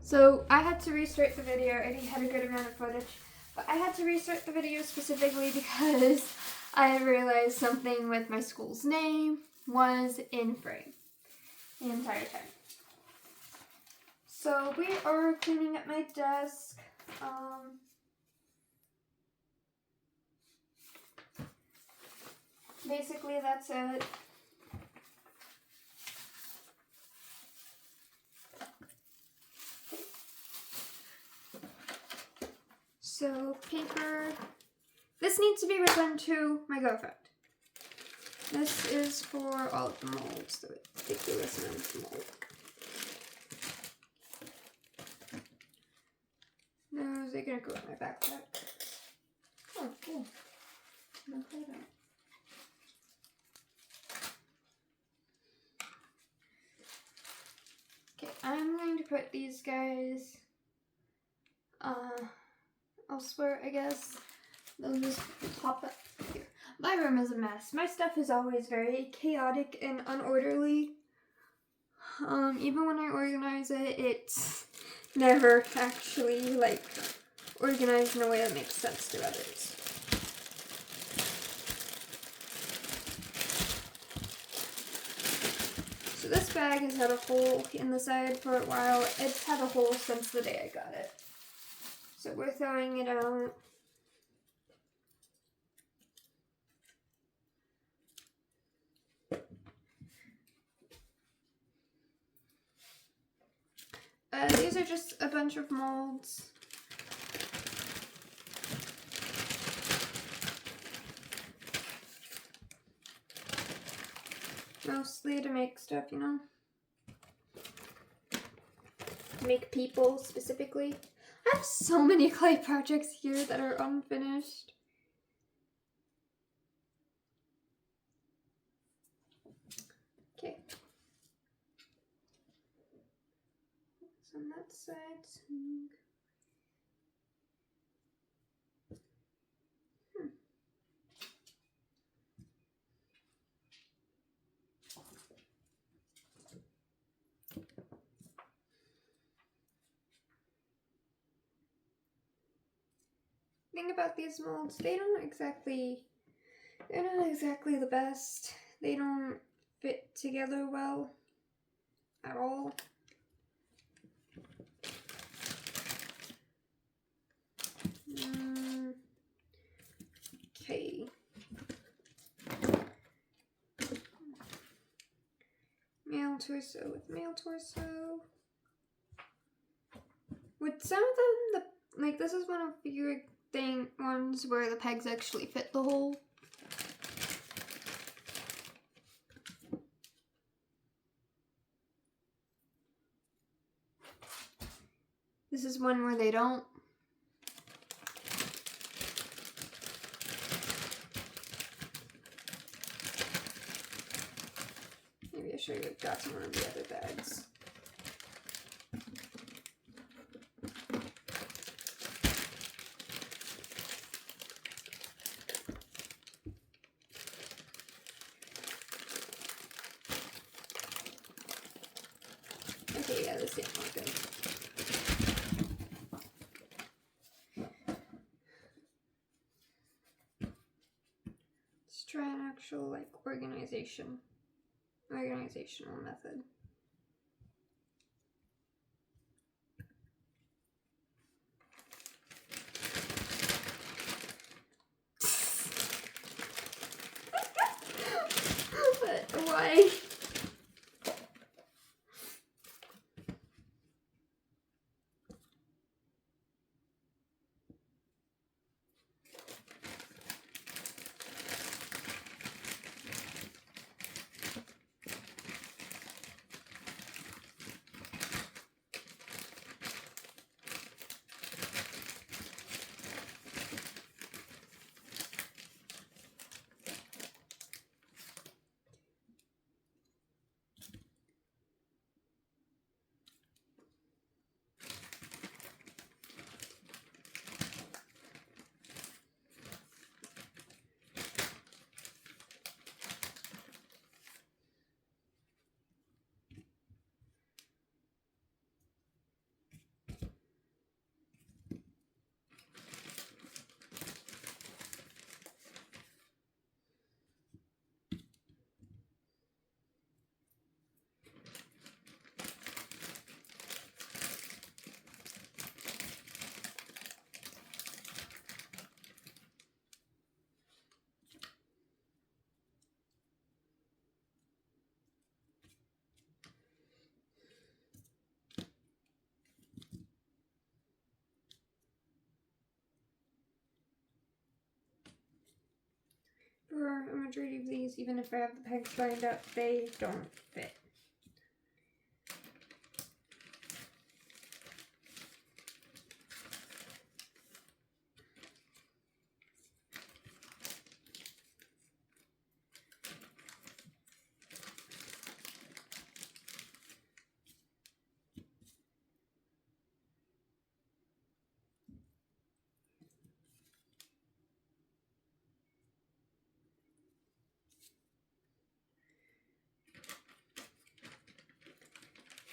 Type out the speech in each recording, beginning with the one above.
So I had to restart the video. I already had a good amount of footage, but I had to restart the video specifically because I realized something with my school's name was in frame the entire time. So we are cleaning up my desk. Basically, that's it. So, paper. This needs to be returned to my girlfriend. This is for all of the molds, the ridiculous amount of mold. Those are gonna go in my backpack. Oh, cool. No photo. Okay, I'm going to put these guys elsewhere, I guess. They'll just pop up here. My room is a mess. My stuff is always very chaotic and unorderly. Even when I organize it, it's never actually, like, organized in a way that makes sense to others. So this bag has had a hole in the side for a while. It's had a hole since the day I got it. So we're throwing it out. These are just a bunch of molds. Mostly to make stuff, you know? Make people, specifically. I have so many clay projects here that are unfinished. Okay. So on that side. Thing about these molds, they're not exactly the best. They don't fit together well at all. Okay. Male torso with male torso. With some of them, like this is one of the few ones where the pegs actually fit the hole. This is one where they don't. Maybe I should have got some of the other bags. Okay, yeah, this didn't look good. Let's try an actual, like, organizational method. But why? a majority of these, even if I have the pegs lined up, they don't fit.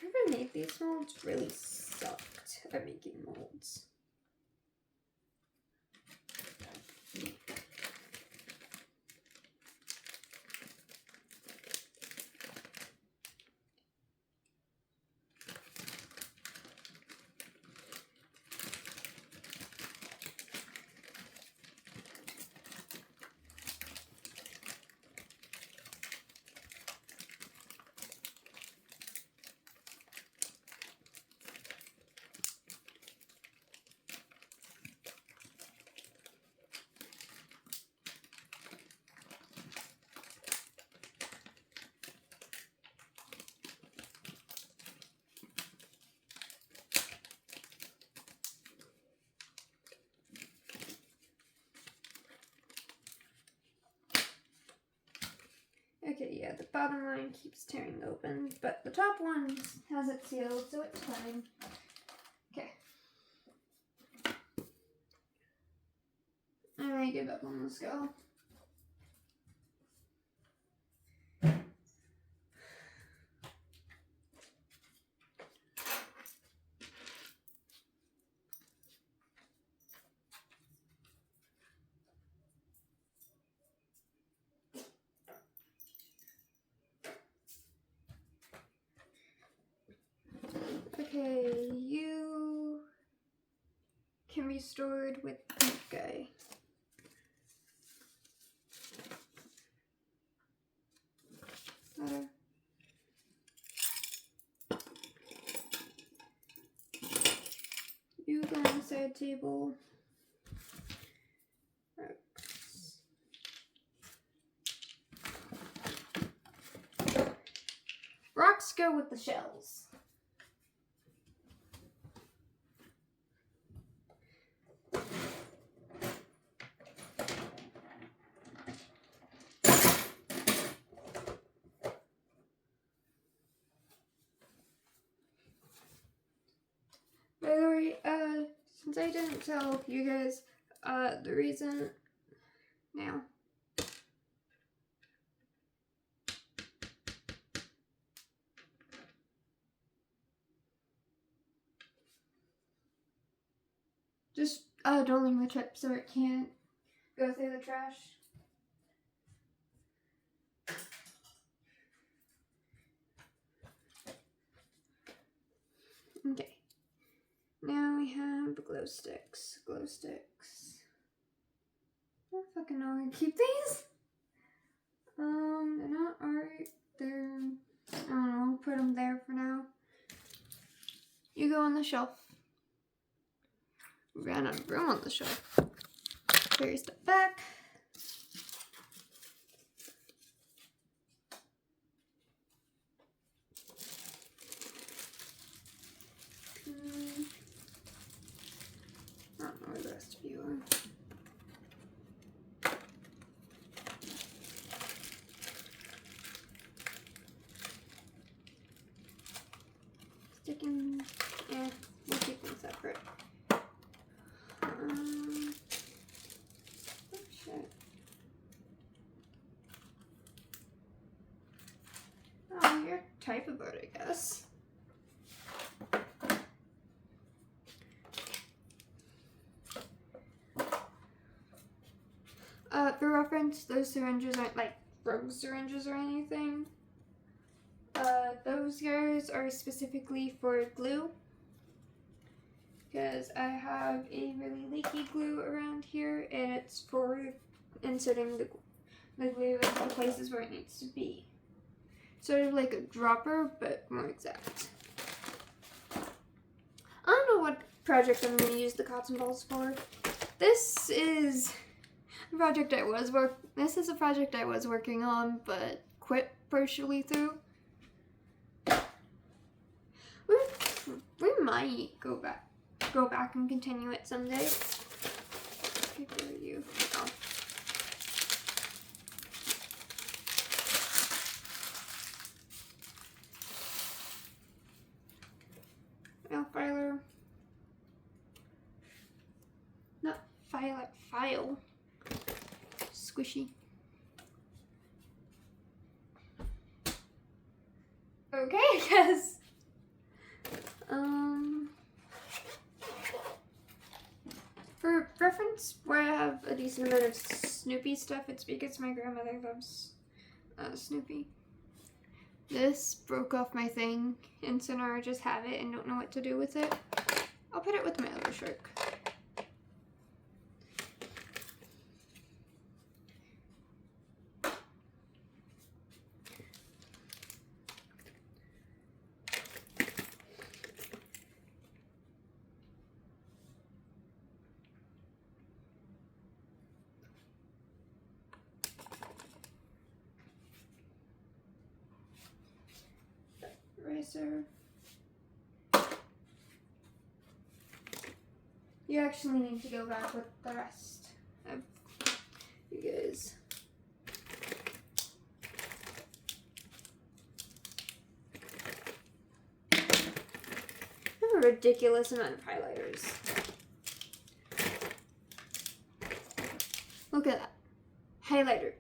Whoever made these molds really sucked at making molds. Okay, yeah, the bottom line keeps tearing open, but the top one has it sealed, so it's fine. Okay. I give up on this go. Okay, you can be stored with pink guy. You go on the side table. Rocks go with the shells. By the way, since I didn't tell you guys, the reason now. Just, don't leave the chip so it can't go through the trash. Okay. Now we have glow sticks. Glow sticks. I don't fucking know where to keep these. They're not alright. They're, I don't know, I'll put them there for now. You go on the shelf. Ran out of room on the shelf. Clear your stuff back. I don't know where the rest of you are. Sticking, yeah, we'll keep them separate. Oh shit. Oh, you're a type of boat, I guess. For reference, those syringes aren't like rogue syringes or anything. Those guys are specifically for glue. Because I have a really leaky glue around here, and it's for inserting the glue into the places where it needs to be. Sort of like a dropper, but more exact. I don't know what project I'm going to use the cotton balls for. This is This is a project I was working on, but quit partially through. We might go back and continue it someday. Paper review. Oh. Mail filer. Not file. File. Squishy. Okay, I guess. For reference, where I have a decent amount of Snoopy stuff, it's because my grandmother loves Snoopy. This broke off my thing, and so now I just have it and don't know what to do with it. I'll put it with my other shark. Eraser. You actually need to go back with the rest of you guys. I have a ridiculous amount of highlighters. Look at that. Highlighters.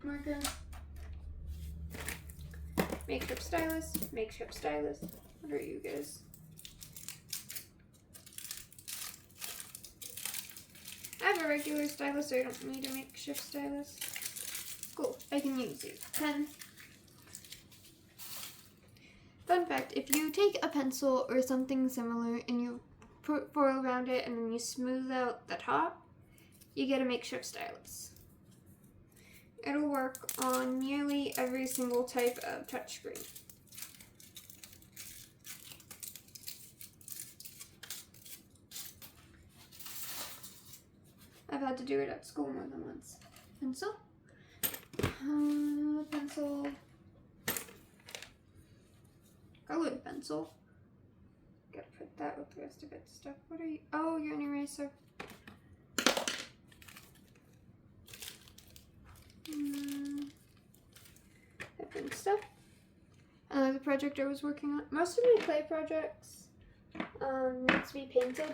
Marker. Makeshift stylus. Makeshift stylus. What are you guys? I have a regular stylus, so I don't need a makeshift stylus. Cool. I can use it. Pen. Fun fact, if you take a pencil or something similar and you foil around it and then you smooth out the top, you get a makeshift stylus. It'll work on nearly every single type of touchscreen. I've had to do it at school more than once. Pencil. Pencil. Colored pencil. Gotta put that with the rest of its stuff. What are you? Oh, you're an eraser. Different stuff. The project I was working on. Most of my clay projects need to be painted.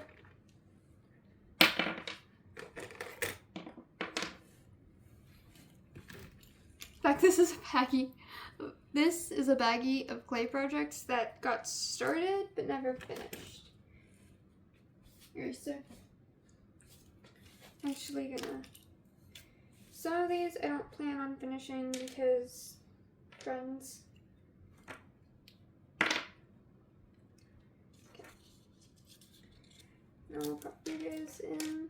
In fact, this is a baggie. This is a baggie of clay projects that got started but never finished. Eraser. Actually gonna. Some of these I don't plan on finishing because friends. Okay. Now I'll pop you guys in.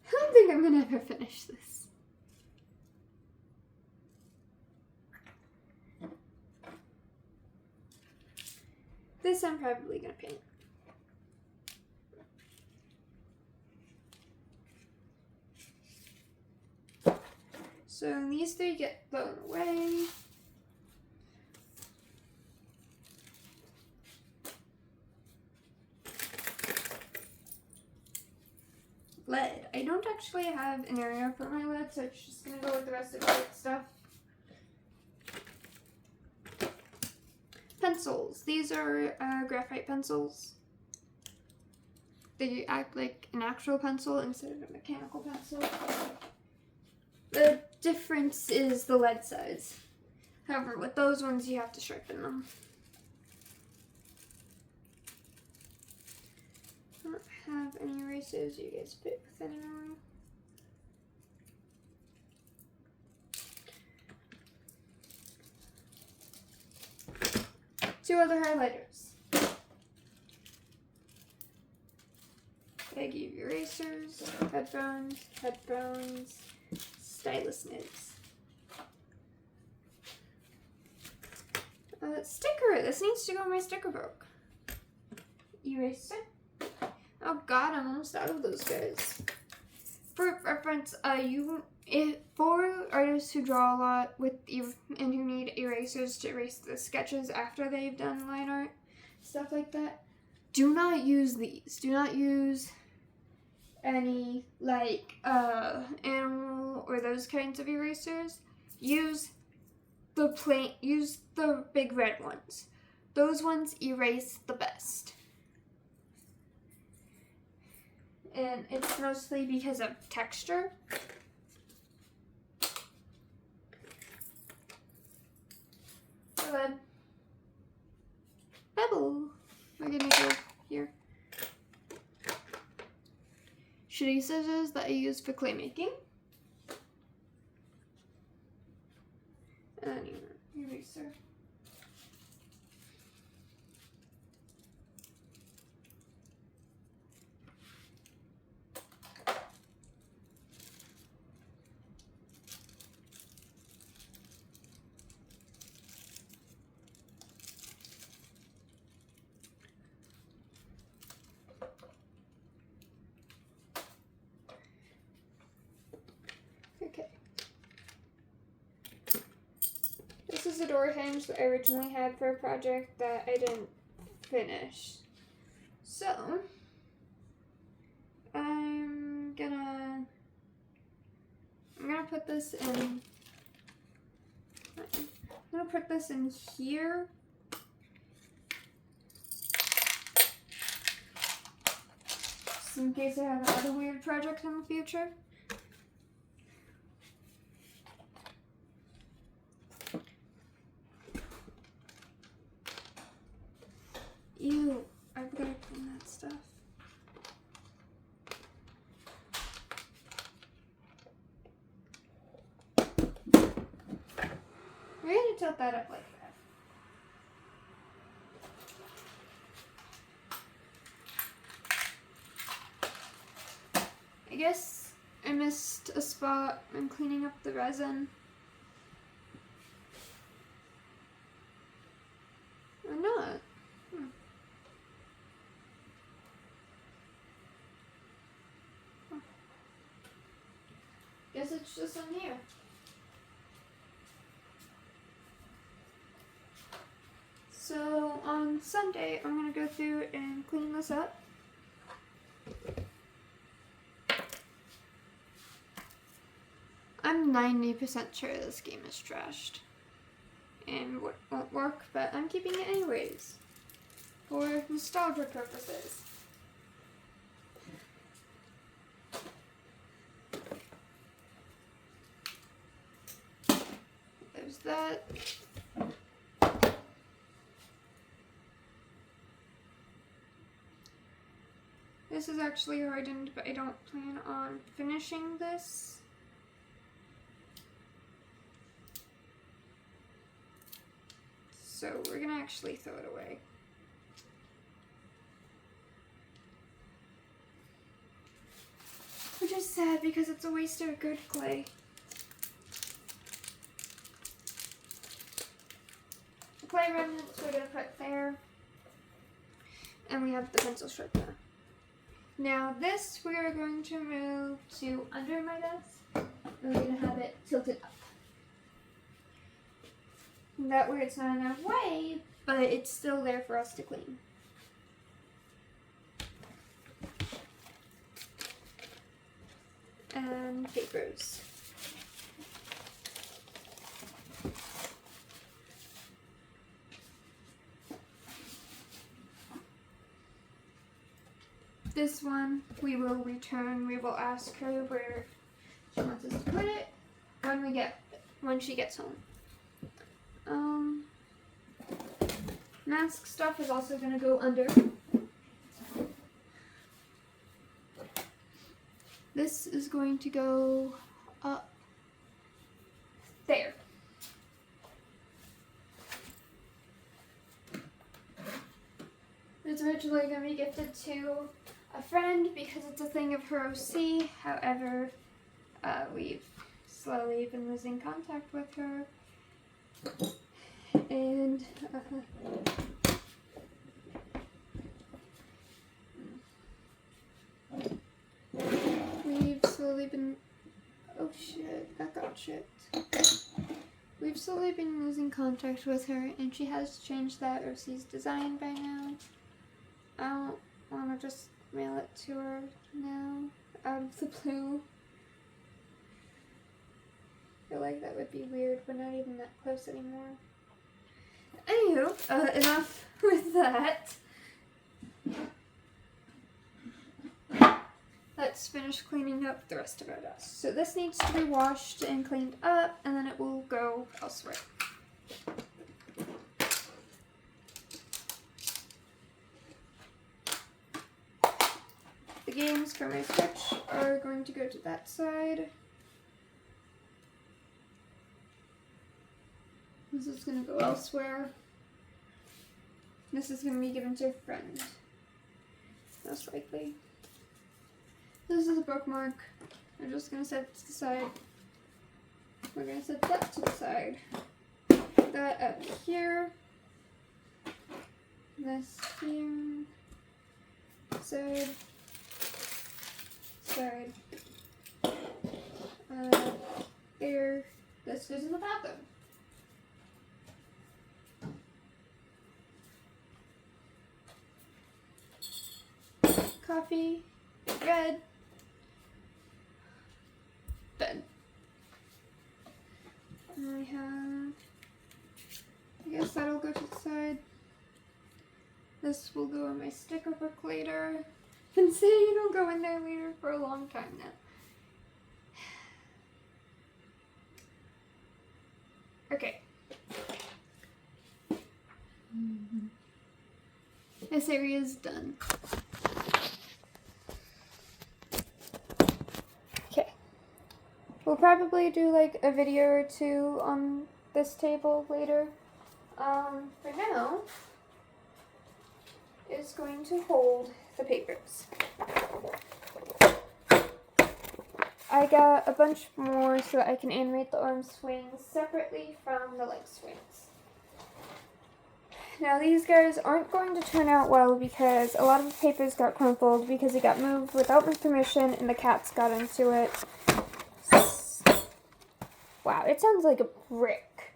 I don't think I'm gonna ever finish this. This I'm probably gonna paint. So these three get blown away. Lead. I don't actually have an area for my lead, so it's just gonna go with the rest of the stuff. Pencils. These are graphite pencils. They act like an actual pencil instead of a mechanical pencil. The difference is the lead size. However, with those ones, you have to sharpen them. I don't have any erasers. You guys pick with anyone. Two other highlighters. Baggie of erasers, headphones, stylus nibs. Sticker. This needs to go in my sticker book. Eraser. Oh god, I'm almost out of those guys. For reference, for artists who draw a lot and who need erasers to erase the sketches after they've done line art, stuff like that, do not use these. Do not use any like animal or those kinds of erasers. Use the big red ones. Those ones erase the best. And it's mostly because of texture. So then, Pebble. We're gonna go here. Shitty scissors that I use for clay making. And eraser. Okay. This is a door hinge that I originally had for a project that I didn't finish. So, I'm gonna put this in. I'm gonna put this in here. Just in case I have another weird project in the future. Ew, I've got to clean that stuff. We're going to tilt that up like that. I guess I missed a spot. I'm cleaning up the resin. Or not. Guess it's just in here. So on Sunday, I'm going to go through and clean this up. I'm 90% sure this game is trashed and won't work, but I'm keeping it anyways for nostalgia purposes. There's that. This is actually hardened, but I don't plan on finishing this. So we're gonna actually throw it away. Which is sad because it's a waste of good clay. The clay remnants we're gonna put there. And we have the pencil sharpener. Now this we are going to move to under my desk. And we're going to have it tilted up. That way it's not in our way, but it's still there for us to clean. And papers. This one we will return. We will ask her where she wants us to put it when she gets home. Mask stuff is also going to go under. This is going to go up there. It's originally going to be gifted to a friend because it's a thing of her OC. However, we've slowly been losing contact with her. And we've slowly been, oh shit, that got shit. We've slowly been losing contact with her, and she has changed that OC's design by now. I don't want to just mail it to her now, out of the blue. I feel like that would be weird. We're not even that close anymore. Anywho, enough with that. Let's finish cleaning up the rest of our dust. So this needs to be washed and cleaned up, and then it will go elsewhere. The games for my Switch are going to go to that side. This is going to go elsewhere. This is going to be given to a friend, most likely. This is a bookmark. I'm just going to set it to the side. We're going to set that to the side. That up here. This here. Side. Side. There. This goes in the bathroom. Coffee, red, bed. And I guess that'll go to the side. This will go in my sticker book later. Been saying it'll go in there later for a long time now. Okay. This area is done. We'll probably do like a video or two on this table later. For now, it's going to hold the papers. I got a bunch more so that I can animate the arm swings separately from the leg swings. Now these guys aren't going to turn out well because a lot of the papers got crumpled because it got moved without my permission and the cats got into it. Wow, it sounds like a brick.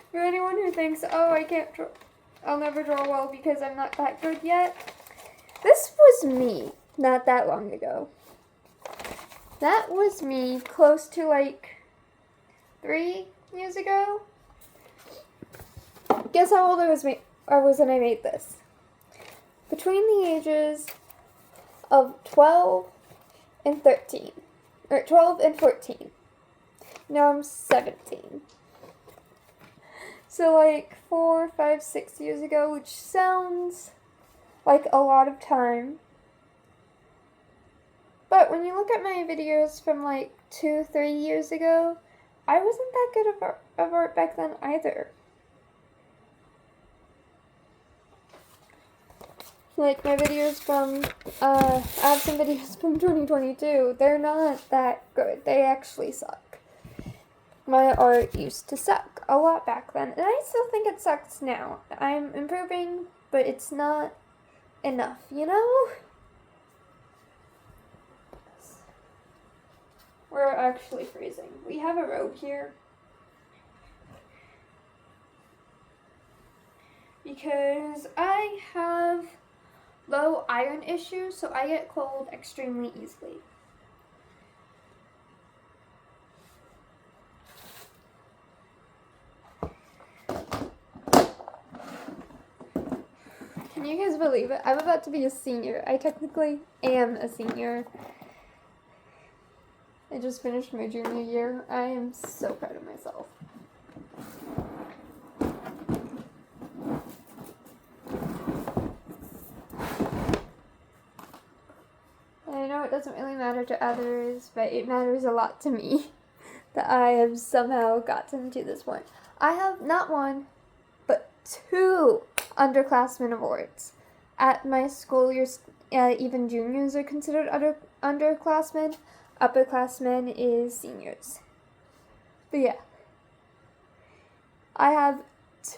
For anyone who thinks, oh, I can't draw, I'll never draw well because I'm not that good yet. This was me not that long ago. That was me close to like 3 years ago. Guess how old I was when I made this? Between the ages of 12 and 13, or 12 and 14. Now I'm 17. So like 4, 5, 6 years ago, which sounds like a lot of time. But when you look at my videos from like 2, 3 years ago, I wasn't that good of art back then either. Like my videos from, I have some videos from 2022, they're not that good. They actually suck. My art used to suck a lot back then, and I still think it sucks now. I'm improving, but it's not enough, you know? We're actually freezing. We have a robe here. Because I have low iron issues, so I get cold extremely easily. Can you guys believe it? I'm about to be a senior. I technically am a senior. I just finished my junior year. I am so proud of myself. I know it doesn't really matter to others, but it matters a lot to me that I have somehow gotten to this point. I have not one, but 2 underclassmen awards. At my school, even juniors are considered underclassmen. Upperclassmen is seniors. But yeah. I have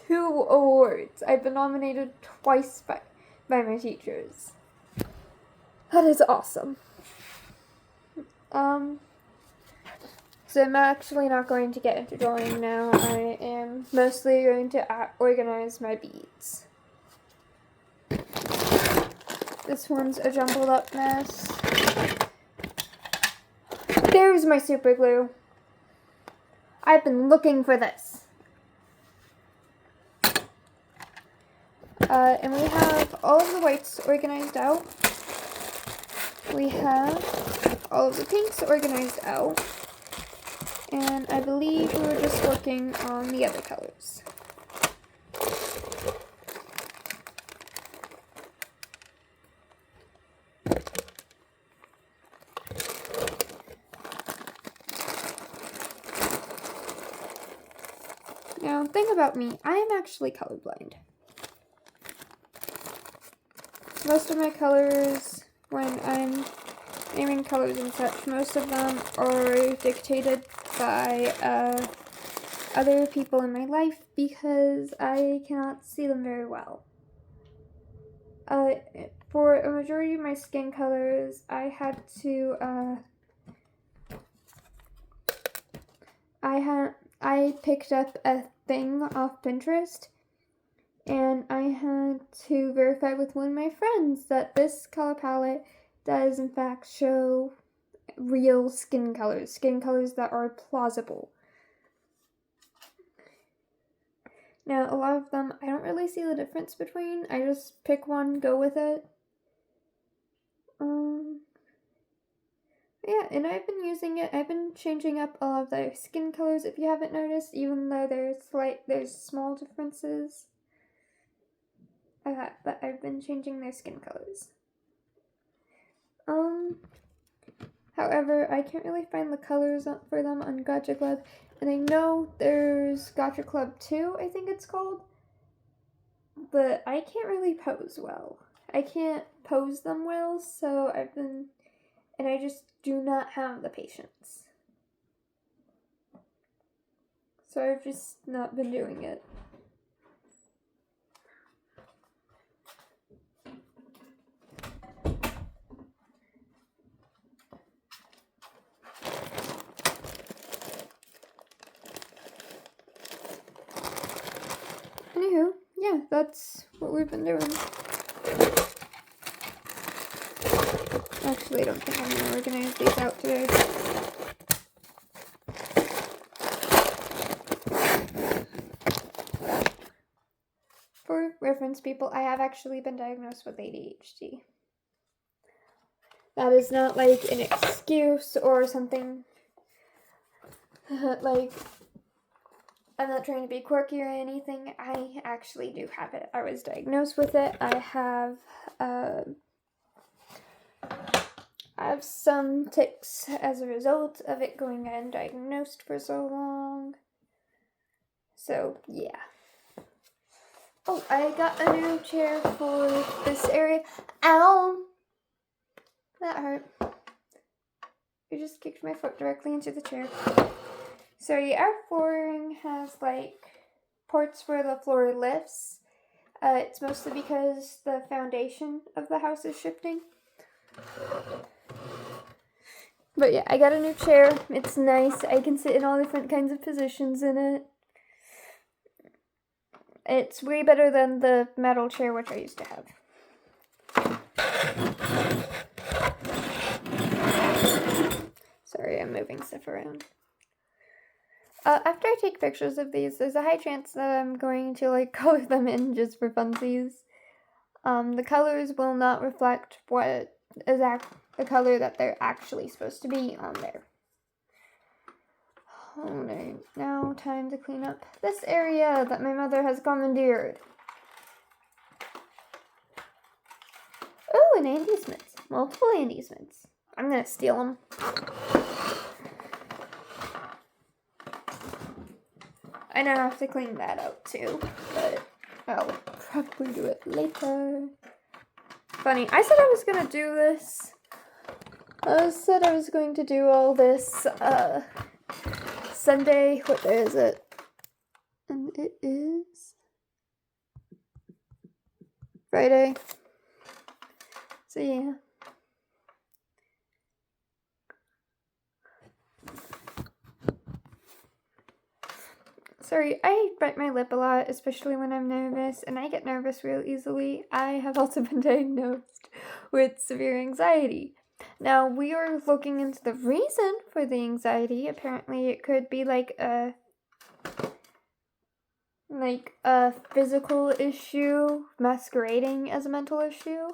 2 awards. I've been nominated twice by my teachers. That is awesome. So I'm actually not going to get into drawing now. I am mostly going to organize my beads. This one's a jumbled up mess. There's my super glue. I've been looking for this. And we have all of the whites organized out. We have all of the pinks organized out. And I believe we were just working on the other colors. Now, thing about me, I am actually colorblind. Most of my colors, when I'm naming colors and such, most of them are dictated by other people in my life because I cannot see them very well. For a majority of my skin colors, I picked up a thing off Pinterest, and I had to verify with one of my friends that this color palette does in fact show real skin colors that are plausible. Now, a lot of them, I don't really see the difference between. I just pick one, go with it. Yeah, and I've been using it. I've been changing up all of their skin colors, if you haven't noticed, even though there's small differences. But I've been changing their skin colors. However, I can't really find the colors for them on Gacha Club, and I know there's Gacha Club 2, I think it's called, but I can't really pose well. I can't pose them well, so I just do not have the patience. So I've just not been doing it. Anywho, yeah, that's what we've been doing. Actually, I don't think I'm going to organize these out today. For reference, people, I have actually been diagnosed with ADHD. That is not like an excuse or something like, I'm not trying to be quirky or anything. I actually do have it. I was diagnosed with it. I have some tics as a result of it going undiagnosed for so long. So, yeah. Oh, I got a new chair for this area. Ow! That hurt. I just kicked my foot directly into the chair. So, yeah, our flooring has, ports where the floor lifts. It's mostly because the foundation of the house is shifting. But yeah, I got a new chair. It's nice. I can sit in all different kinds of positions in it. It's way better than the metal chair which I used to have. Sorry, I'm moving stuff around. After I take pictures of these, there's a high chance that I'm going to color them in just for funsies. The colors will not reflect what is the color that they're actually supposed to be on there. Alright, now time to clean up this area that my mother has commandeered. Oh, and Andy Smiths. Multiple Andy Smiths. I'm gonna steal them. I now have to clean that out too, but I'll probably do it later. Funny, I said I was gonna do this. I said I was going to do all this Sunday. What day is it? And it is Friday. So yeah. Sorry, I bite my lip a lot, especially when I'm nervous, and I get nervous real easily. I have also been diagnosed with severe anxiety. Now, we are looking into the reason for the anxiety. Apparently, it could be like a physical issue masquerading as a mental issue.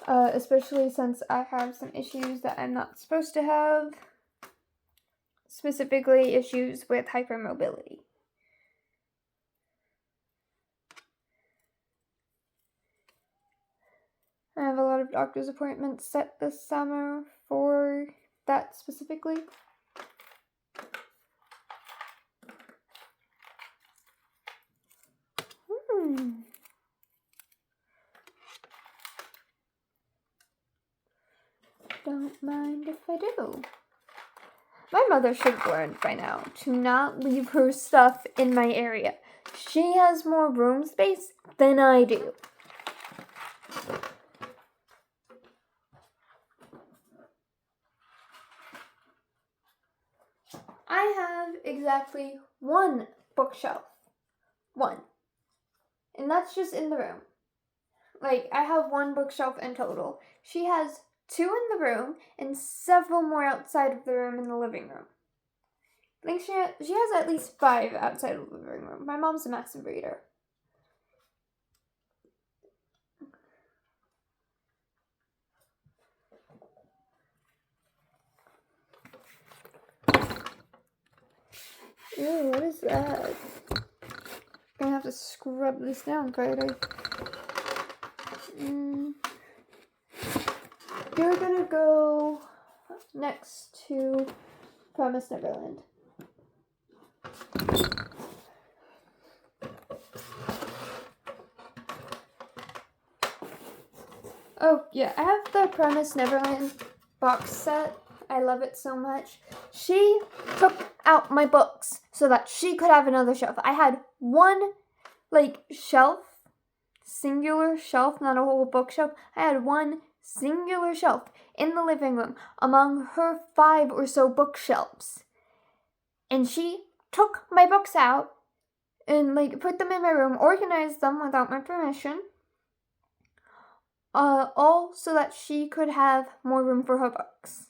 Especially since I have some issues that I'm not supposed to have. Specifically, issues with hypermobility. I have a lot of doctor's appointments set this summer for that specifically. Don't mind if I do. My mother should have learned by now to not leave her stuff in my area. She has more room space than I do. I have exactly one bookshelf. One. And that's just in the room. Like, I have one bookshelf in total. She has 2 in the room and several more outside of the room in the living room. I think she has at least 5 outside of the living room. My mom's a massive reader. Ew, what is that? I'm gonna have to scrub this down, Friday. You're gonna go next to Promise Neverland. Oh, yeah, I have the Promise Neverland box set. I love it so much. She took out my books so that she could have another shelf. I had one, shelf, singular shelf, not a whole bookshelf. I had one singular shelf in the living room among her 5 or so bookshelves. And she took my books out and, put them in my room, organized them without my permission. All so that she could have more room for her books.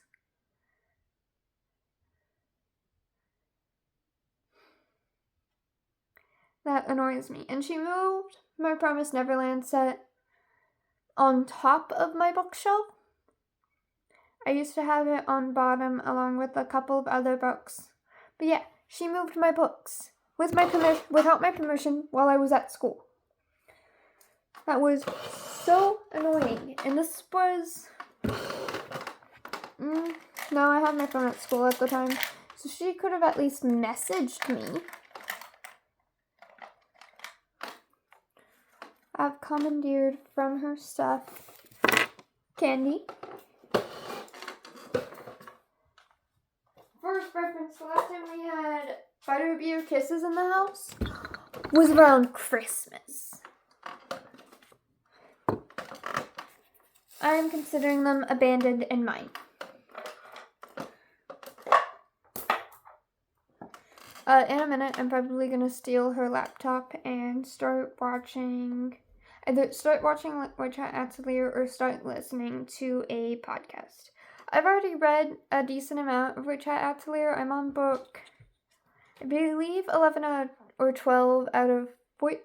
That annoys me. And she moved my Promise Neverland set on top of my bookshelf. I used to have it on bottom along with a couple of other books. But yeah, she moved my books without my permission while I was at school. That was so annoying. And this was... no, I had my phone at school at the time. So she could have at least messaged me. I've commandeered from her stuff candy. First reference, the last time we had Butterbeer Kisses in the house was around Christmas. I am considering them abandoned and mine. In a minute, I'm probably going to steal her laptop and start watching Which Hat Atelier or start listening to a podcast. I've already read a decent amount of Which Hat Atelier. I'm on book, I believe, 11 or 12 out of 14.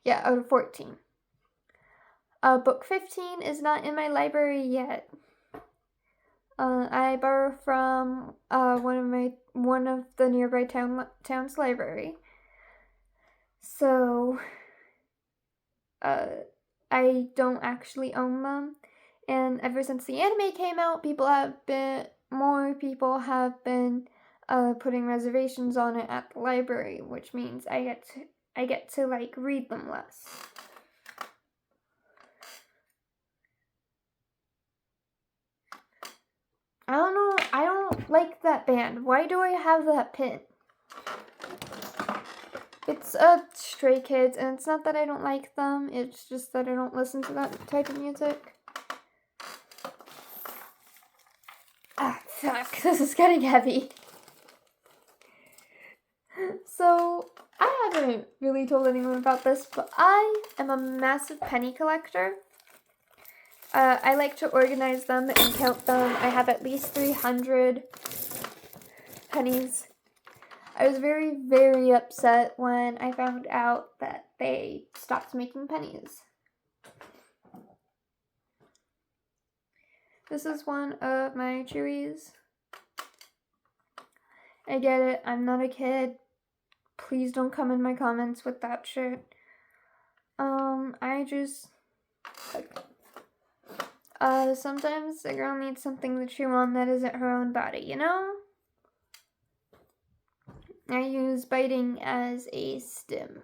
Yeah, out of 14. Book 15 is not in my library yet. I borrow from one of the nearby town's library. So I don't actually own them. And ever since the anime came out, more people have been putting reservations on it at the library, which means I get to read them less. I don't know. I don't like that band. Why do I have that pin? It's Stray Kids, and it's not that I don't like them. It's just that I don't listen to that type of music. Ah, fuck. This is getting heavy. So, I haven't really told anyone about this, but I am a massive penny collector. I like to organize them and count them. I have at least 300 pennies. I was very, very upset when I found out that they stopped making pennies. This is one of my Chewies. I get it, I'm not a kid. Please don't come in my comments with that shit. Sometimes a girl needs something to chew on that isn't her own body, you know? I use biting as a stim.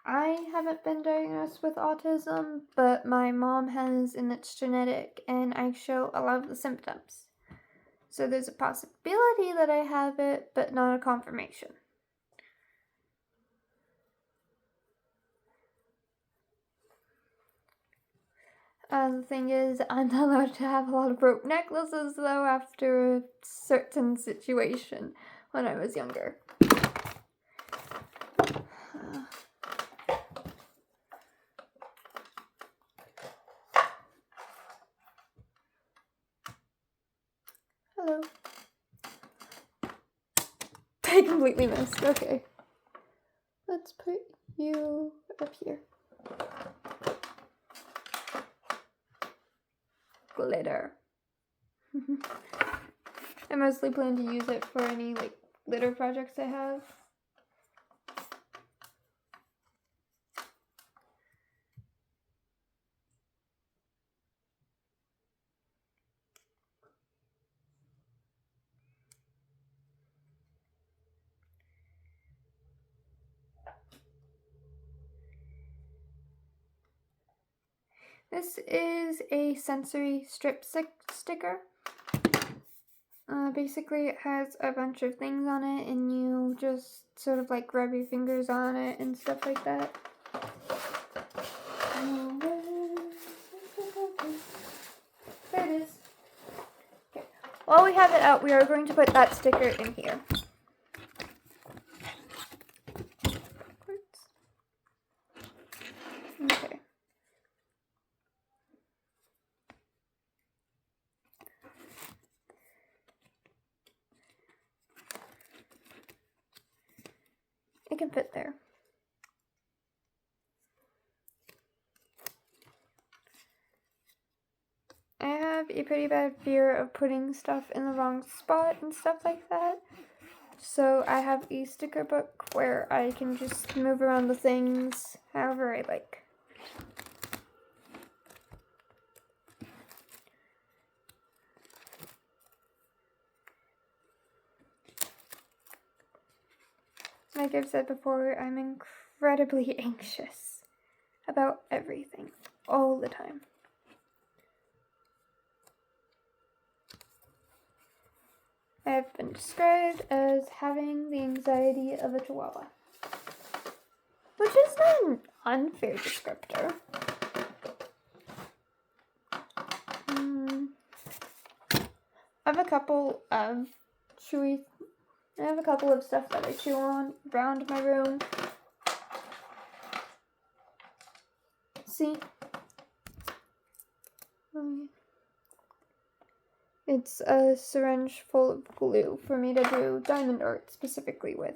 I haven't been diagnosed with autism, but my mom has, and it's genetic, and I show a lot of the symptoms. So there's a possibility that I have it, but not a confirmation. The thing is, I'm not allowed to have a lot of rope necklaces, though, after a certain situation when I was younger. Hello. I completely missed. Okay. Let's put you up here. Glitter. I mostly plan to use it for any glitter projects I have. This is a sensory strip sticker. Basically, it has a bunch of things on it, and you just sort of rub your fingers on it and stuff like that. There it is. Okay. While we have it out, we are going to put that sticker in here. Okay. It can fit there. I have a pretty bad fear of putting stuff in the wrong spot and stuff like that. So I have a sticker book where I can just move around the things however I like. Like I've said before, I'm incredibly anxious about everything, all the time. I have been described as having the anxiety of a chihuahua, which is not an unfair descriptor. I have a couple of stuff that I chew on around my room. See? It's a syringe full of glue for me to do diamond art specifically with.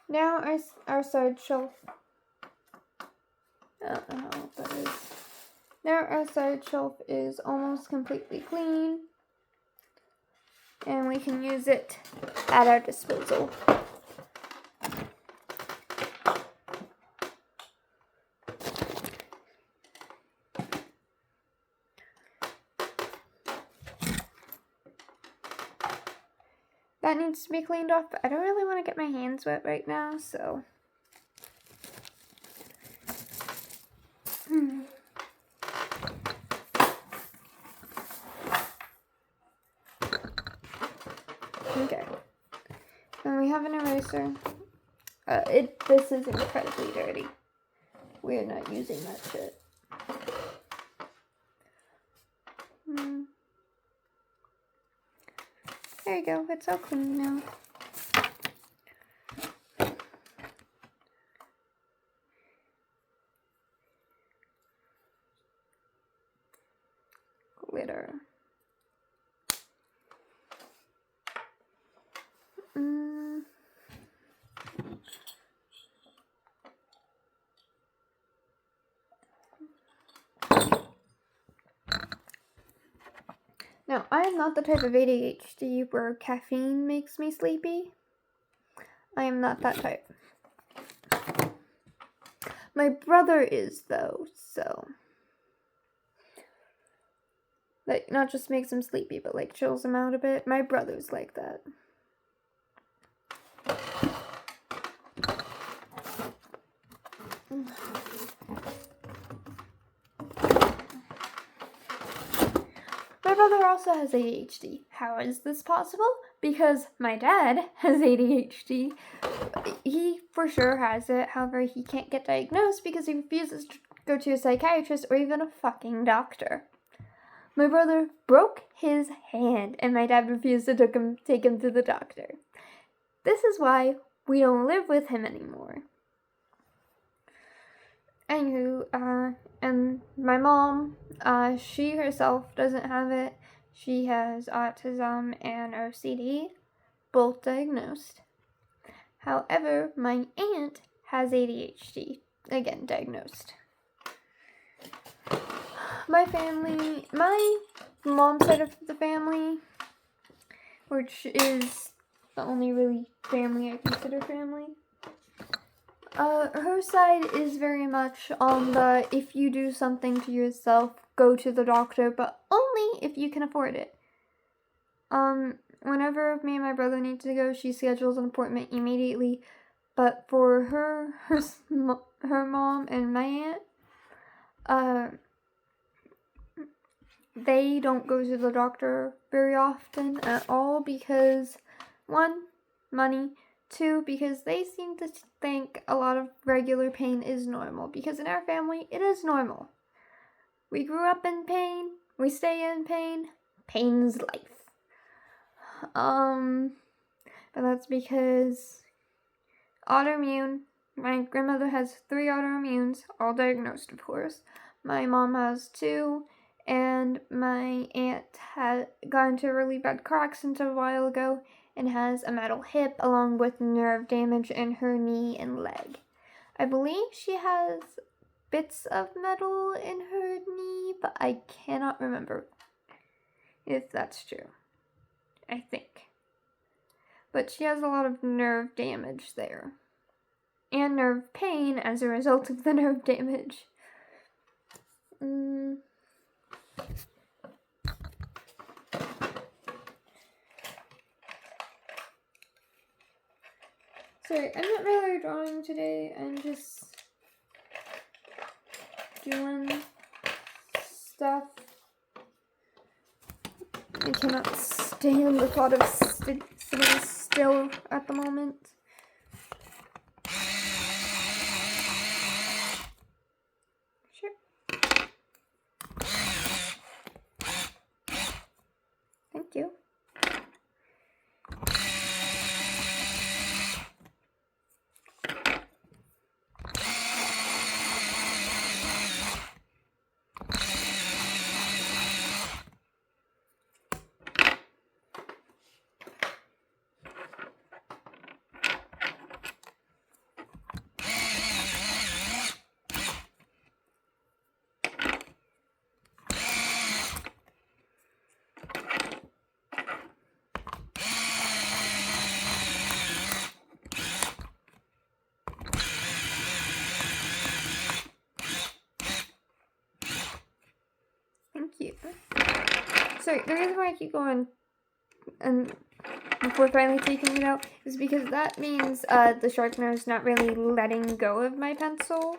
Now our side shelf. I don't know what that is. Now our side shelf is almost completely clean, and we can use it at our disposal. That needs to be cleaned off, but I don't really want to get my hands wet right now, so Okay. Then we have an eraser. This is incredibly dirty. We're not using that shit. There you go. It's all clean now. Glitter. Now, I am not the type of ADHD where caffeine makes me sleepy. I am not that type. My brother is, though, so... Like, not just makes him sleepy, but, like, chills him out a bit. My brother's like that. My brother also has ADHD. How is this possible? Because my dad has ADHD. He for sure has it, however, he can't get diagnosed because he refuses to go to a psychiatrist or even a fucking doctor. My brother broke his hand and my dad refused to take him to the doctor. This is why we don't live with him anymore. Anywho, and my mom, she herself doesn't have it. She has autism and OCD, both diagnosed. However, my aunt has ADHD, again diagnosed. My family, my mom's side of the family, which is the only really family I consider family, her side is very much on the if you do something to yourself, go to the doctor, but only if you can afford it. Whenever me and my brother need to go, she schedules an appointment immediately. But for her mom and my aunt, they don't go to the doctor very often at all because, 1, money, 2, because they seem to think a lot of regular pain is normal. Because in our family, it is normal. We grew up in pain. We stay in pain. Pain's life. But that's because autoimmune. My grandmother has 3 autoimmunes, all diagnosed, of course. My mom has 2, and my aunt had got into a really bad car accident a while ago and has a metal hip along with nerve damage in her knee and leg. I believe she has bits of metal in her knee, but I cannot remember if that's true. I think. But she has a lot of nerve damage there. And nerve pain as a result of the nerve damage. Sorry, I'm not really drawing today. I'm just doing stuff. I cannot stand the thought of sitting still at the moment. Sure. Thank you. Thank you. Sorry, the reason why I keep going and before finally taking it out is because that means the sharpener is not really letting go of my pencil.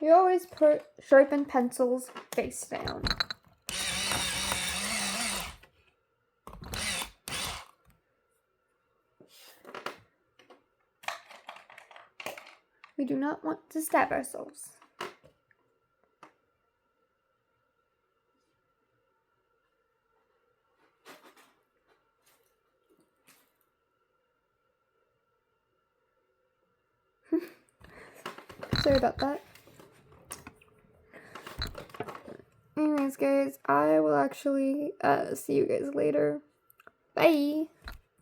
We always put sharpened pencils face down. We do not want to stab ourselves. Sorry about that. Anyways, guys, I will actually see you guys later. Bye!